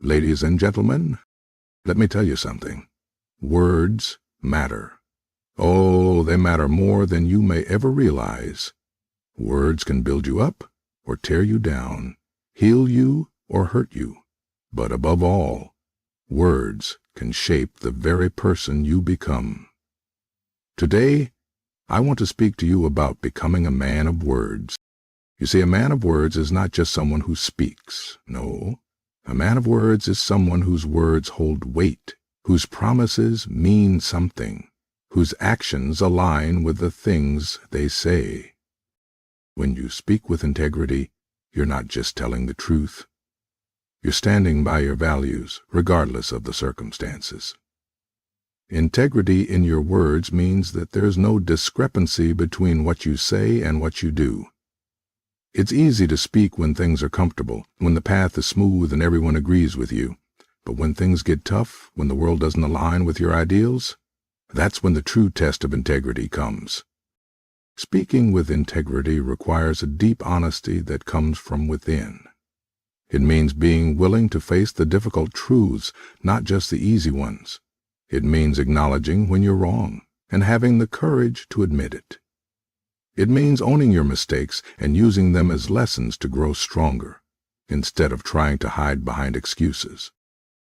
Ladies and gentlemen, let me tell you something. Words matter. Oh, they matter more than you may ever realize. Words can build you up or tear you down, heal you or hurt you. But above all, words can shape the very person you become. Today, I want to speak to you about becoming a man of words. You see, a man of words is not just someone who speaks. No, a man of words is someone whose words hold weight, whose promises mean something, whose actions align with the things they say. When you speak with integrity, you're not just telling the truth. You're standing by your values, regardless of the circumstances. Integrity in your words means that there's no discrepancy between what you say and what you do. It's easy to speak when things are comfortable, when the path is smooth and everyone agrees with you. But when things get tough, when the world doesn't align with your ideals, that's when the true test of integrity comes. Speaking with integrity requires a deep honesty that comes from within. It means being willing to face the difficult truths, not just the easy ones. It means acknowledging when you're wrong and having the courage to admit it. It means owning your mistakes and using them as lessons to grow stronger, instead of trying to hide behind excuses.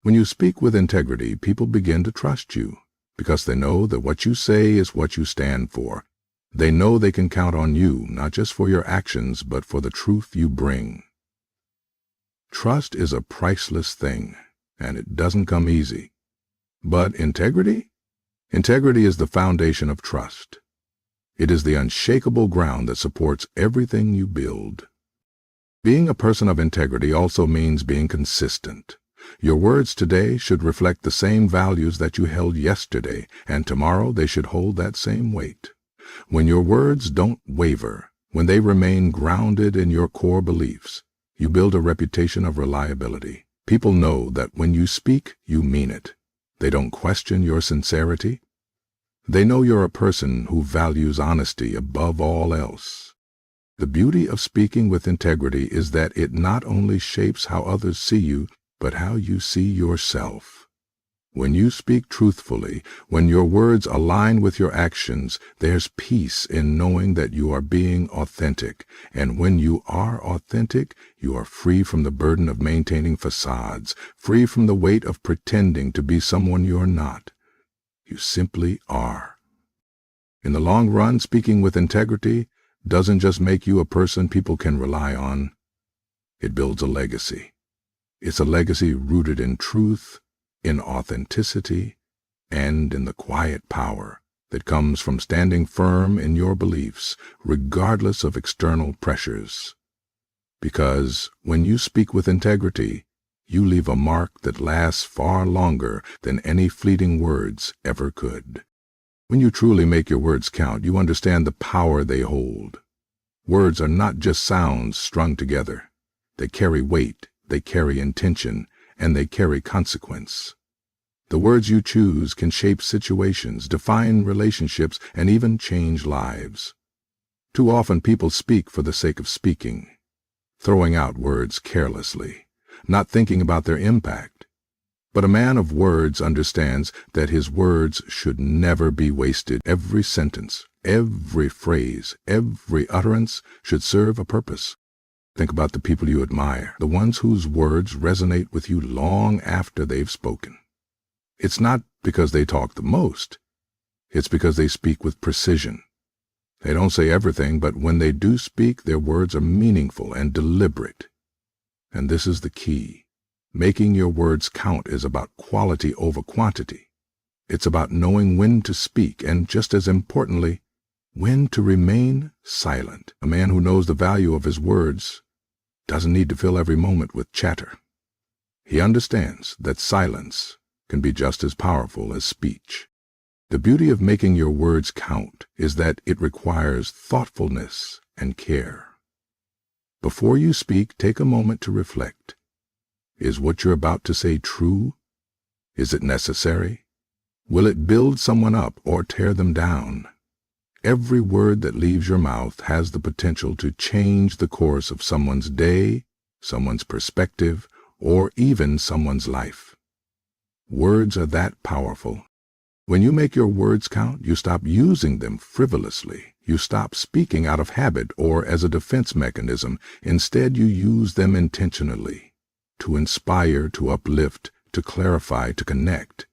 When you speak with integrity, people begin to trust you, because they know that what you say is what you stand for. They know they can count on you, not just for your actions, but for the truth you bring. Trust is a priceless thing, and it doesn't come easy. But integrity? Integrity is the foundation of trust. It is the unshakable ground that supports everything you build. Being a person of integrity also means being consistent. Your words today should reflect the same values that you held yesterday, and tomorrow they should hold that same weight. When your words don't waver, when they remain grounded in your core beliefs, you build a reputation of reliability. People know that when you speak, you mean it. They don't question your sincerity. They know you're a person who values honesty above all else. The beauty of speaking with integrity is that it not only shapes how others see you, but how you see yourself. When you speak truthfully, when your words align with your actions, there's peace in knowing that you are being authentic. And when you are authentic, you are free from the burden of maintaining facades, free from the weight of pretending to be someone you're not. You simply are. In the long run, speaking with integrity doesn't just make you a person people can rely on. It builds a legacy. It's a legacy rooted in truth, in authenticity, and in the quiet power that comes from standing firm in your beliefs, regardless of external pressures. Because when you speak with integrity, you leave a mark that lasts far longer than any fleeting words ever could. When you truly make your words count, you understand the power they hold. Words are not just sounds strung together. They carry weight, they carry intention, and they carry consequence. The words you choose can shape situations, define relationships, and even change lives. Too often people speak for the sake of speaking, throwing out words carelessly, not thinking about their impact. But a man of words understands that his words should never be wasted. Every sentence, every phrase, every utterance should serve a purpose. Think about the people you admire, the ones whose words resonate with you long after they've spoken. It's not because they talk the most. It's because they speak with precision. They don't say everything, but when they do speak, their words are meaningful and deliberate. And this is the key. Making your words count is about quality over quantity. It's about knowing when to speak and, just as importantly, when to remain silent. A man who knows the value of his words doesn't need to fill every moment with chatter. He understands that silence can be just as powerful as speech. The beauty of making your words count is that it requires thoughtfulness and care. Before you speak, take a moment to reflect. Is what you're about to say true? Is it necessary? Will it build someone up or tear them down? Every word that leaves your mouth has the potential to change the course of someone's day, someone's perspective, or even someone's life. Words are that powerful. When you make your words count, you stop using them frivolously. You stop speaking out of habit or as a defense mechanism. Instead, you use them intentionally, to inspire, to uplift, to clarify, to connect.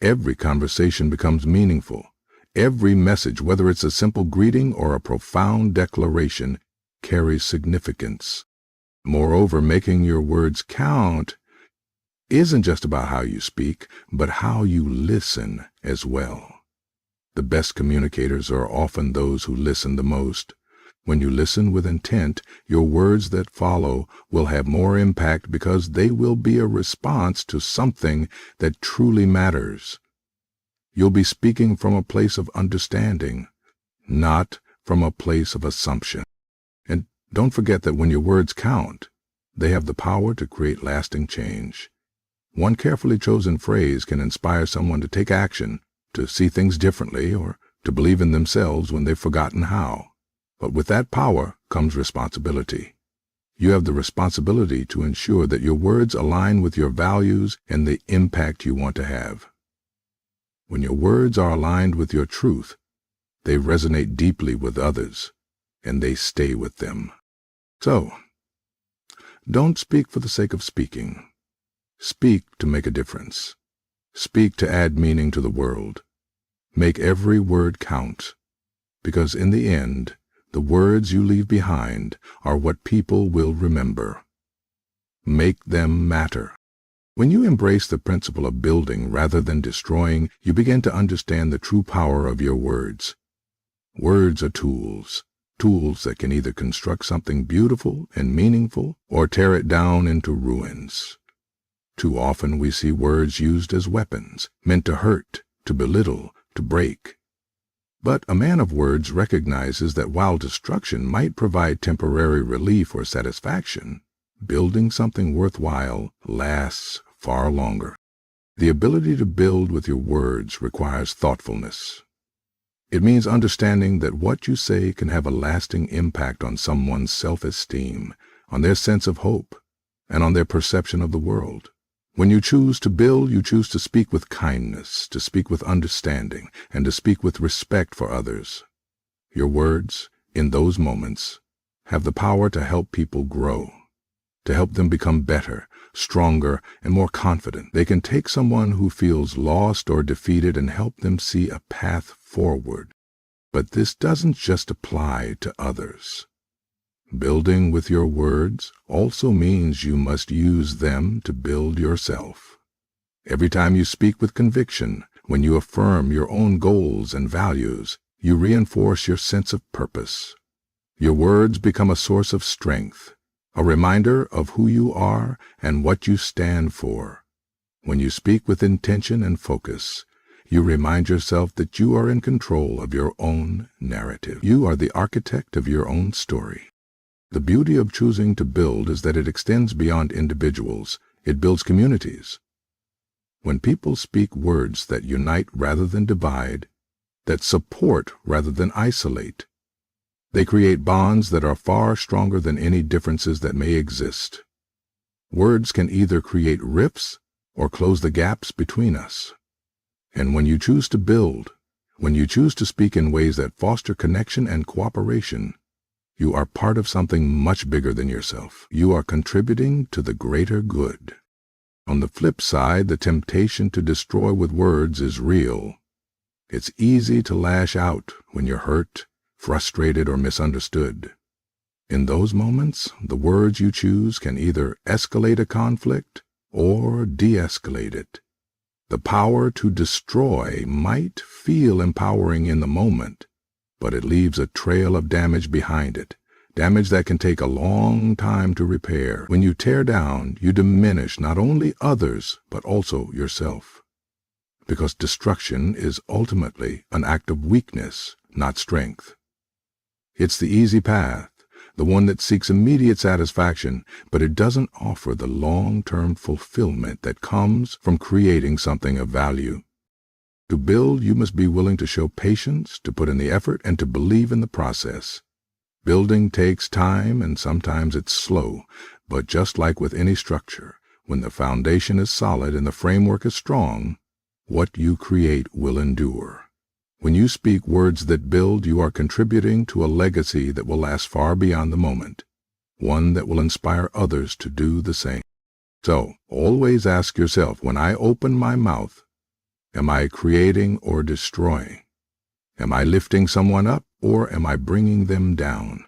Every conversation becomes meaningful. Every message, whether it's a simple greeting or a profound declaration, carries significance. Moreover, making your words count isn't just about how you speak, but how you listen as well. The best communicators are often those who listen the most. When you listen with intent, your words that follow will have more impact because they will be a response to something that truly matters. You'll be speaking from a place of understanding, not from a place of assumption. And don't forget that when your words count, they have the power to create lasting change. One carefully chosen phrase can inspire someone to take action, to see things differently, or to believe in themselves when they've forgotten how. But with that power comes responsibility. You have the responsibility to ensure that your words align with your values and the impact you want to have. When your words are aligned with your truth, they resonate deeply with others, and they stay with them. So, don't speak for the sake of speaking. Speak to make a difference. Speak to add meaning to the world. Make every word count, because in the end, the words you leave behind are what people will remember. Make them matter. When you embrace the principle of building rather than destroying, you begin to understand the true power of your words. Words are tools that can either construct something beautiful and meaningful or tear it down into ruins. Too often we see words used as weapons, meant to hurt, to belittle, to break. But a man of words recognizes that while destruction might provide temporary relief or satisfaction, building something worthwhile lasts far longer. The ability to build with your words requires thoughtfulness. It means understanding that what you say can have a lasting impact on someone's self-esteem, on their sense of hope, and on their perception of the world. When you choose to build, you choose to speak with kindness, to speak with understanding, and to speak with respect for others. Your words, in those moments, have the power to help people grow, to help them become better, stronger, and more confident. They can take someone who feels lost or defeated and help them see a path forward. But this doesn't just apply to others. Building with your words also means you must use them to build yourself. Every time you speak with conviction, when you affirm your own goals and values, you reinforce your sense of purpose. Your words become a source of strength, a reminder of who you are and what you stand for. When you speak with intention and focus, you remind yourself that you are in control of your own narrative. You are the architect of your own story. The beauty of choosing to build is that it extends beyond individuals. It builds communities. When people speak words that unite rather than divide, that support rather than isolate, they create bonds that are far stronger than any differences that may exist. Words can either create rifts or close the gaps between us. And when you choose to build, when you choose to speak in ways that foster connection and cooperation, you are part of something much bigger than yourself. You are contributing to the greater good. On the flip side, the temptation to destroy with words is real. It's easy to lash out when you're hurt, frustrated, or misunderstood. In those moments, the words you choose can either escalate a conflict or de-escalate it. The power to destroy might feel empowering in the moment, but it leaves a trail of damage behind it, damage that can take a long time to repair. When you tear down, you diminish not only others, but also yourself. Because destruction is ultimately an act of weakness, not strength. It's the easy path, the one that seeks immediate satisfaction, but it doesn't offer the long-term fulfillment that comes from creating something of value. To build, you must be willing to show patience, to put in the effort, and to believe in the process. Building takes time, and sometimes it's slow, but just like with any structure, When the foundation is solid and the framework is strong, what you create will endure. When you speak words that build, you are contributing to a legacy that will last far beyond the moment, one that will inspire others to do the same. So, always ask yourself, when I open my mouth, am I creating or destroying? Am I lifting someone up or am I bringing them down?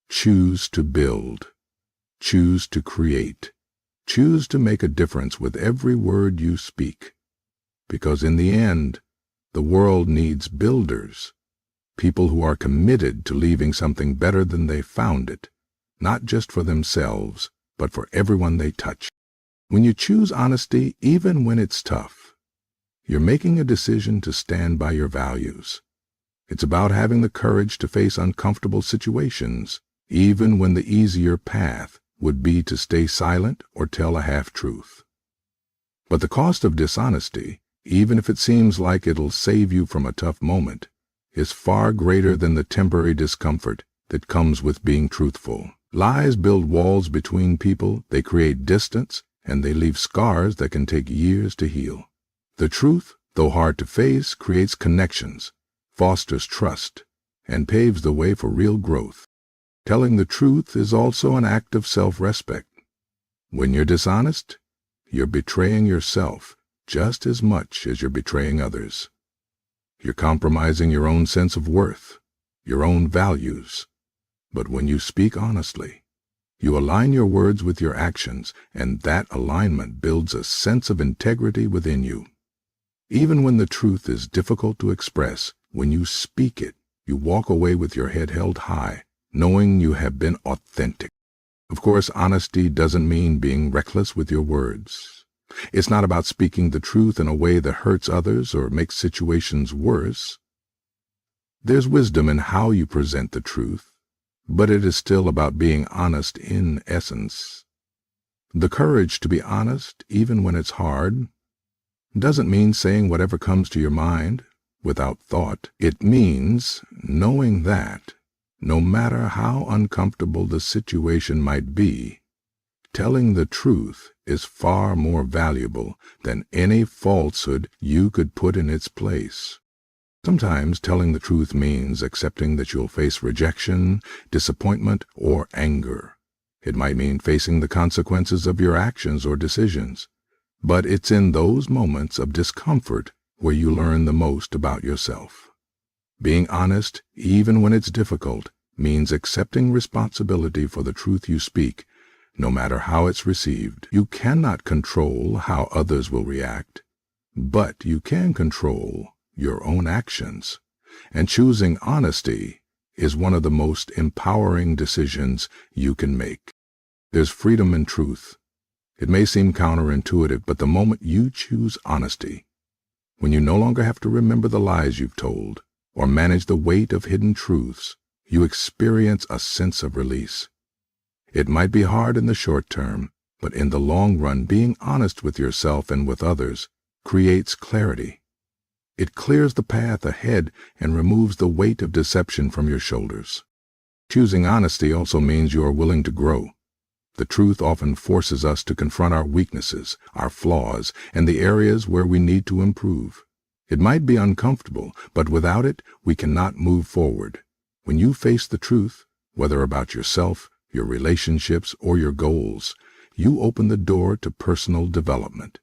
Choose to build. Choose to create. Choose to make a difference with every word you speak. Because in the end, the world needs builders, people who are committed to leaving something better than they found it, not just for themselves, but for everyone they touch. When you choose honesty, even when it's tough, you're making a decision to stand by your values. It's about having the courage to face uncomfortable situations, even when the easier path would be to stay silent or tell a half-truth. But the cost of dishonesty, even if it seems like it'll save you from a tough moment, is far greater than the temporary discomfort that comes with being truthful. Lies build walls between people, they create distance, and they leave scars that can take years to heal. The truth, though hard to face, creates connections, fosters trust, and paves the way for real growth. Telling the truth is also an act of self-respect. When you're dishonest, you're betraying yourself just as much as you're betraying others. You're compromising your own sense of worth, your own values. But when you speak honestly, you align your words with your actions, and that alignment builds a sense of integrity within you. Even when the truth is difficult to express, when you speak it, you walk away with your head held high, knowing you have been authentic. Of course, honesty doesn't mean being reckless with your words. It's not about speaking the truth in a way that hurts others or makes situations worse. There's wisdom in how you present the truth, but it is still about being honest in essence. The courage to be honest, even when it's hard, doesn't mean saying whatever comes to your mind without thought. It means knowing that, no matter how uncomfortable the situation might be, telling the truth is far more valuable than any falsehood you could put in its place. Sometimes telling the truth means accepting that you'll face rejection, disappointment, or anger. It might mean facing the consequences of your actions or decisions. But it's in those moments of discomfort where you learn the most about yourself. Being honest, even when it's difficult, means accepting responsibility for the truth you speak, no matter how it's received. You cannot control how others will react, but you can control your own actions. And choosing honesty is one of the most empowering decisions you can make. There's freedom in truth. It may seem counterintuitive, but the moment you choose honesty, when you no longer have to remember the lies you've told or manage the weight of hidden truths, you experience a sense of release. It might be hard in the short term, but in the long run, being honest with yourself and with others creates clarity. It clears the path ahead and removes the weight of deception from your shoulders. Choosing honesty also means you are willing to grow. The truth often forces us to confront our weaknesses, our flaws, and the areas where we need to improve. It might be uncomfortable, but without it, we cannot move forward. When you face the truth, whether about yourself, your relationships, or your goals, you open the door to personal development.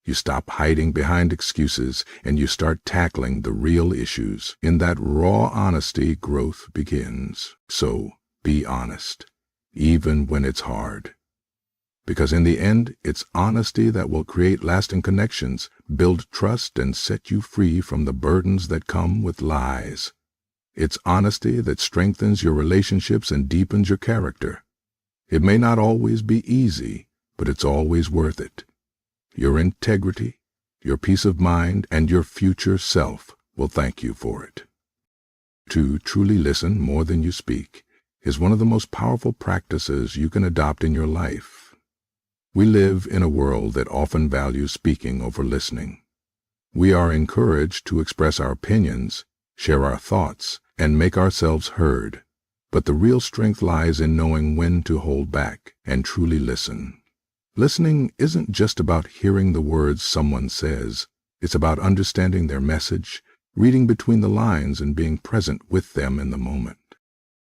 You stop hiding behind excuses and you start tackling the real issues. In that raw honesty, growth begins. So, be honest, even when it's hard. Because in the end, it's honesty that will create lasting connections, build trust, and set you free from the burdens that come with lies. It's honesty that strengthens your relationships and deepens your character. It may not always be easy, but it's always worth it. Your integrity, your peace of mind, and your future self will thank you for it. To truly listen more than you speak is one of the most powerful practices you can adopt in your life. We live in a world that often values speaking over listening. We are encouraged to express our opinions, share our thoughts, and make ourselves heard. But the real strength lies in knowing when to hold back and truly listen. Listening isn't just about hearing the words someone says. It's about understanding their message, reading between the lines, and being present with them in the moment.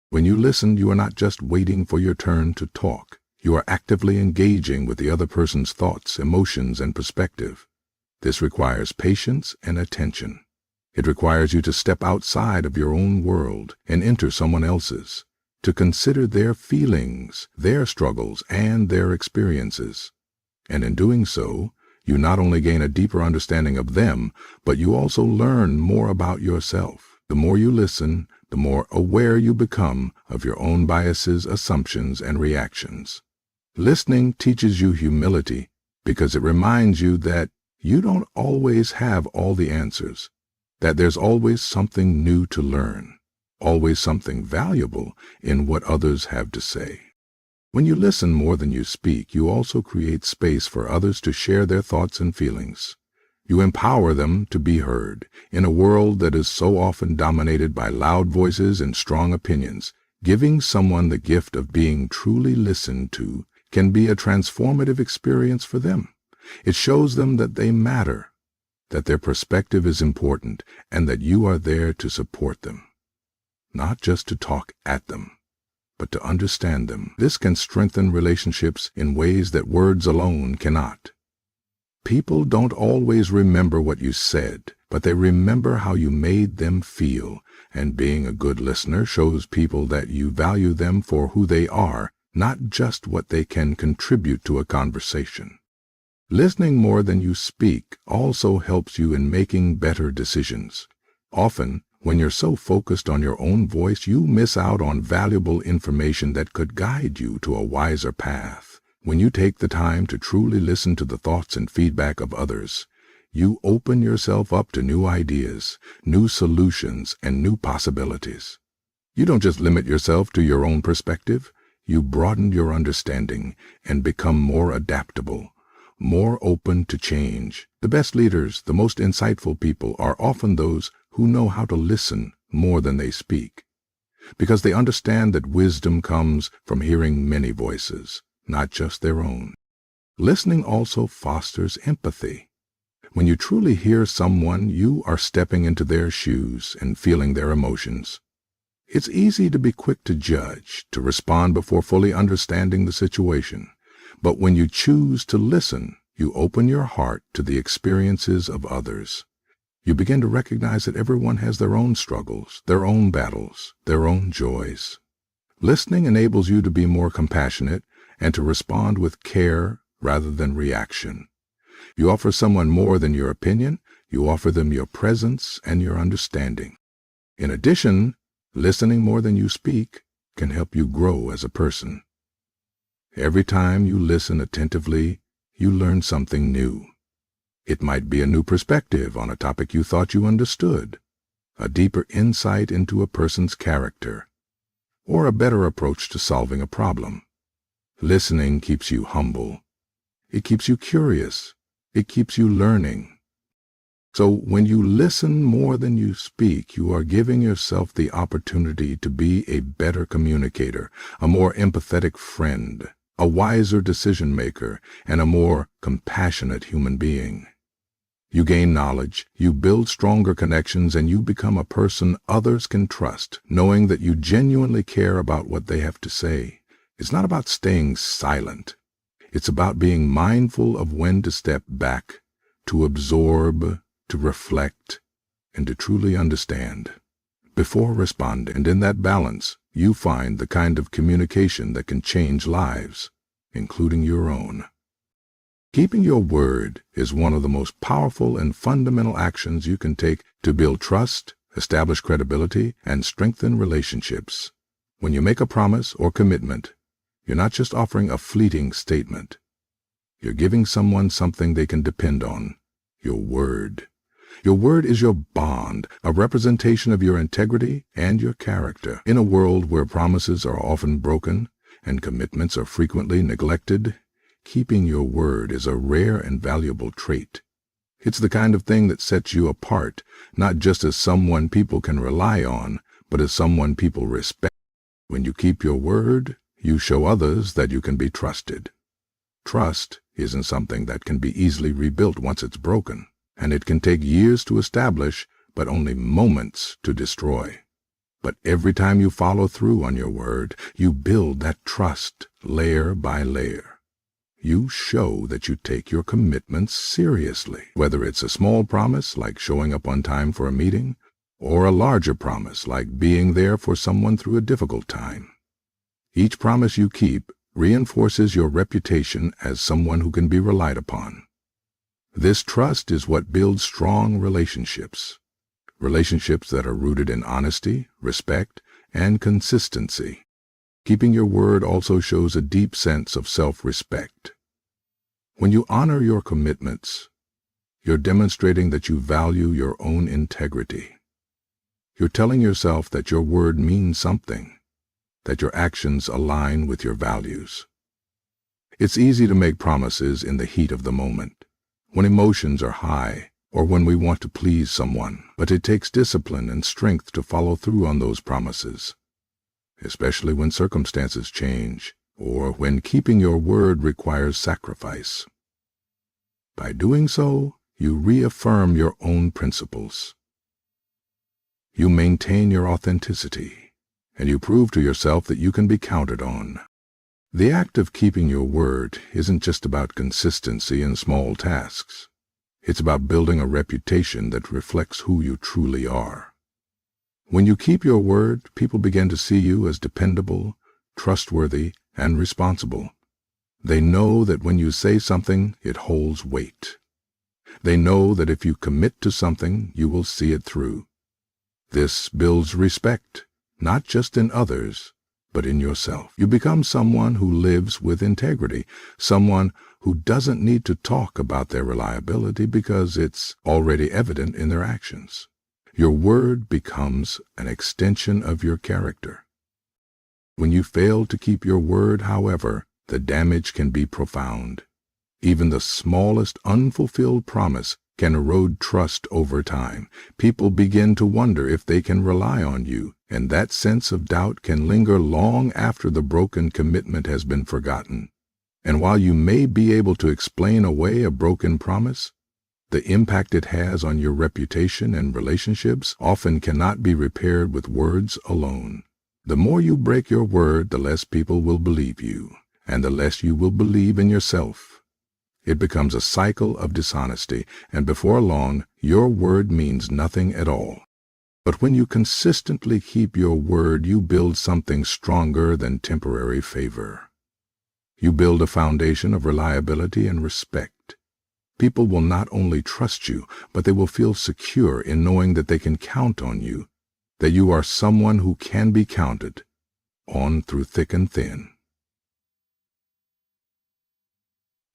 When you listen, you are not just waiting for your turn to talk. You are actively engaging with the other person's thoughts, emotions, and perspective. This requires patience and attention. It requires you to step outside of your own world and enter someone else's, to consider their feelings, their struggles, and their experiences. And in doing so, you not only gain a deeper understanding of them, but you also learn more about yourself. The more you listen, the more aware you become of your own biases, assumptions, and reactions. Listening teaches you humility because it reminds you that you don't always have all the answers, that there's always something new to learn, always something valuable in what others have to say. When you listen more than you speak, you also create space for others to share their thoughts and feelings. You empower them to be heard. In a world that is so often dominated by loud voices and strong opinions, giving someone the gift of being truly listened to can be a transformative experience for them. It shows them that they matter, that their perspective is important, and that you are there to support them, not just to talk at them, but to understand them. This can strengthen relationships in ways that words alone cannot. People don't always remember what you said, but they remember how you made them feel, and being a good listener shows people that you value them for who they are, not just what they can contribute to a conversation. Listening more than you speak also helps you in making better decisions. Often, when you're so focused on your own voice, you miss out on valuable information that could guide you to a wiser path. When you take the time to truly listen to the thoughts and feedback of others, you open yourself up to new ideas, new solutions, and new possibilities. You don't just limit yourself to your own perspective. You broaden your understanding and become more adaptable, more open to change. The best leaders, the most insightful people, are often those who know how to listen more than they speak, because they understand that wisdom comes from hearing many voices, not just their own. Listening also fosters empathy. When you truly hear someone, you are stepping into their shoes and feeling their emotions. It's easy to be quick to judge, to respond before fully understanding the situation. But when you choose to listen, you open your heart to the experiences of others. You begin to recognize that everyone has their own struggles, their own battles, their own joys. Listening enables you to be more compassionate and to respond with care rather than reaction. You offer someone more than your opinion. You offer them your presence and your understanding. In addition, listening more than you speak can help you grow as a person. Every time you listen attentively, you learn something new. It might be a new perspective on a topic you thought you understood, a deeper insight into a person's character, or a better approach to solving a problem. Listening keeps you humble. It keeps you curious. It keeps you learning. So when you listen more than you speak, you are giving yourself the opportunity to be a better communicator, a more empathetic friend, a wiser decision maker, and a more compassionate human being. You gain knowledge, you build stronger connections, and you become a person others can trust, knowing that you genuinely care about what they have to say. It's not about staying silent. It's about being mindful of when to step back, to absorb, to reflect, and to truly understand before responding. And in that balance, you find the kind of communication that can change lives, including your own. Keeping your word is one of the most powerful and fundamental actions you can take to build trust, establish credibility, and strengthen relationships. When you make a promise or commitment, you're not just offering a fleeting statement. You're giving someone something they can depend on, your word. Your word is your bond, a representation of your integrity and your character. In a world where promises are often broken and commitments are frequently neglected, keeping your word is a rare and valuable trait. It's the kind of thing that sets you apart, not just as someone people can rely on, but as someone people respect. When you keep your word, you show others that you can be trusted. Trust isn't something that can be easily rebuilt once it's broken, and it can take years to establish, but only moments to destroy. But every time you follow through on your word, you build that trust layer by layer. You show that you take your commitments seriously, whether it's a small promise like showing up on time for a meeting, or a larger promise like being there for someone through a difficult time. Each promise you keep reinforces your reputation as someone who can be relied upon. This trust is what builds strong relationships that are rooted in honesty, respect, and consistency. Keeping your word also shows a deep sense of self-respect. When you honor your commitments, you're demonstrating that you value your own integrity. You're telling yourself that your word means something, that your actions align with your values. It's easy to make promises in the heat of the moment, when emotions are high, or when we want to please someone, but it takes discipline and strength to follow through on those promises, especially when circumstances change, or when keeping your word requires sacrifice. By doing so, you reaffirm your own principles. You maintain your authenticity, and you prove to yourself that you can be counted on. The act of keeping your word isn't just about consistency in small tasks. It's about building a reputation that reflects who you truly are. When you keep your word, people begin to see you as dependable, trustworthy, and responsible. They know that when you say something, it holds weight. They know that if you commit to something, you will see it through. This builds respect, not just in others, but in yourself. You become someone who lives with integrity, someone who doesn't need to talk about their reliability because it's already evident in their actions. Your word becomes an extension of your character. When you fail to keep your word, however, the damage can be profound. Even the smallest unfulfilled promise can erode trust over time. People begin to wonder if they can rely on you, and that sense of doubt can linger long after the broken commitment has been forgotten. And while you may be able to explain away a broken promise, the impact it has on your reputation and relationships often cannot be repaired with words alone. The more you break your word, the less people will believe you, and the less you will believe in yourself. It becomes a cycle of dishonesty, and before long, your word means nothing at all. But when you consistently keep your word, you build something stronger than temporary favor. You build a foundation of reliability and respect. People will not only trust you, but they will feel secure in knowing that they can count on you, that you are someone who can be counted on through thick and thin.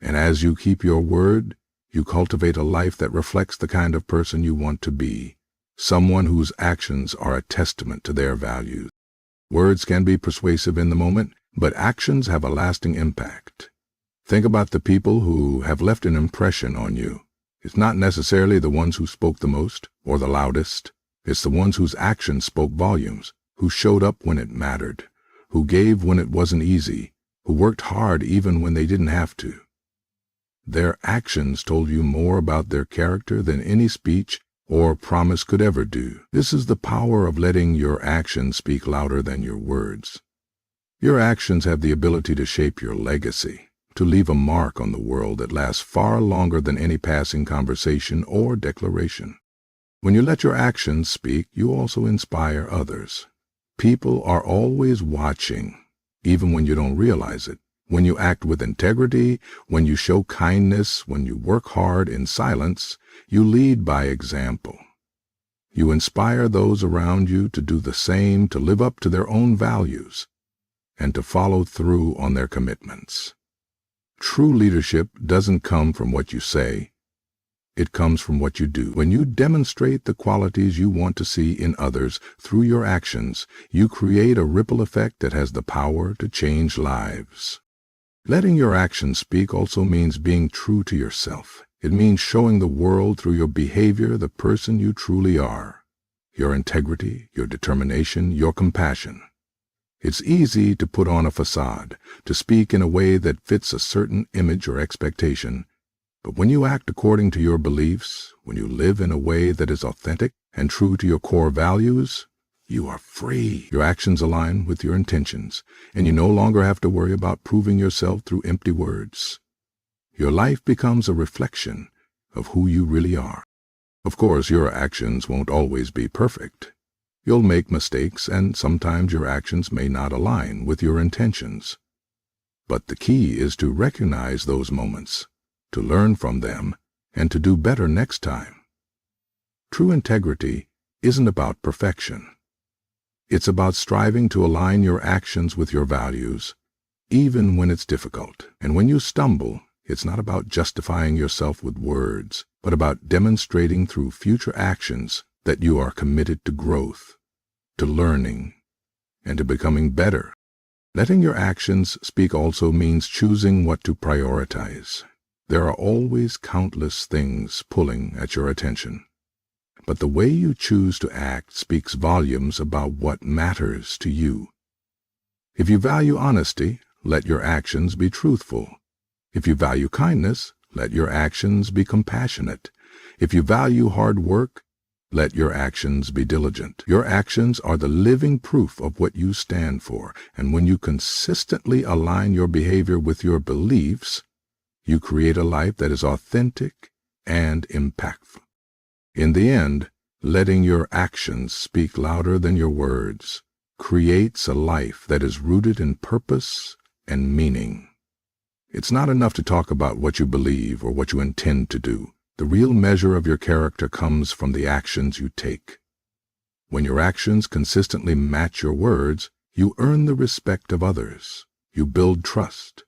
And as you keep your word, you cultivate a life that reflects the kind of person you want to be, someone whose actions are a testament to their values. Words can be persuasive in the moment, but actions have a lasting impact. Think about the people who have left an impression on you. It's not necessarily the ones who spoke the most or the loudest. It's the ones whose actions spoke volumes, who showed up when it mattered, who gave when it wasn't easy, who worked hard even when they didn't have to. Their actions told you more about their character than any speech or promise could ever do. This is the power of letting your actions speak louder than your words. Your actions have the ability to shape your legacy, to leave a mark on the world that lasts far longer than any passing conversation or declaration. When you let your actions speak, you also inspire others. People are always watching, even when you don't realize it. When you act with integrity, when you show kindness, when you work hard in silence, you lead by example. You inspire those around you to do the same, to live up to their own values, and to follow through on their commitments. True leadership doesn't come from what you say. It comes from what you do. When you demonstrate the qualities you want to see in others through your actions, you create a ripple effect that has the power to change lives. Letting your actions speak also means being true to yourself. It means showing the world through your behavior the person you truly are, your integrity, your determination, your compassion. It's easy to put on a facade, to speak in a way that fits a certain image or expectation. But when you act according to your beliefs, when you live in a way that is authentic and true to your core values, you are free. Your actions align with your intentions, and you no longer have to worry about proving yourself through empty words. Your life becomes a reflection of who you really are. Of course, your actions won't always be perfect. You'll make mistakes, and sometimes your actions may not align with your intentions. But the key is to recognize those moments, to learn from them, and to do better next time. True integrity isn't about perfection. It's about striving to align your actions with your values, even when it's difficult. And when you stumble, it's not about justifying yourself with words, but about demonstrating through future actions that you are committed to growth, to learning, and to becoming better. Letting your actions speak also means choosing what to prioritize. There are always countless things pulling at your attention. But the way you choose to act speaks volumes about what matters to you. If you value honesty, let your actions be truthful. If you value kindness, let your actions be compassionate. If you value hard work, let your actions be diligent. Your actions are the living proof of what you stand for, and when you consistently align your behavior with your beliefs, you create a life that is authentic and impactful. In the end, letting your actions speak louder than your words creates a life that is rooted in purpose and meaning. It's not enough to talk about what you believe or what you intend to do. The real measure of your character comes from the actions you take. When your actions consistently match your words, you earn the respect of others, you build trust,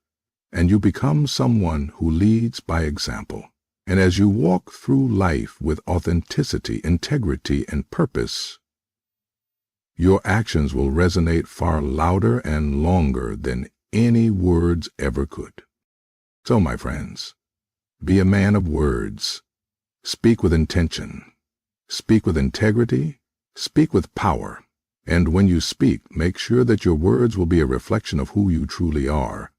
and you become someone who leads by example. And as you walk through life with authenticity, integrity, and purpose, your actions will resonate far louder and longer than any words ever could. So, my friends, be a man of words. Speak with intention. Speak with integrity. Speak with power. And when you speak, make sure that your words will be a reflection of who you truly are.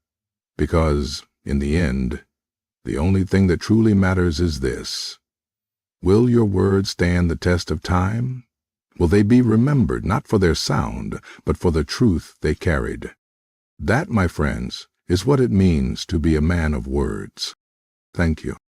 Because, in the end, the only thing that truly matters is this: will your words stand the test of time? Will they be remembered not for their sound, but for the truth they carried? That, my friends, is what it means to be a man of words. Thank you.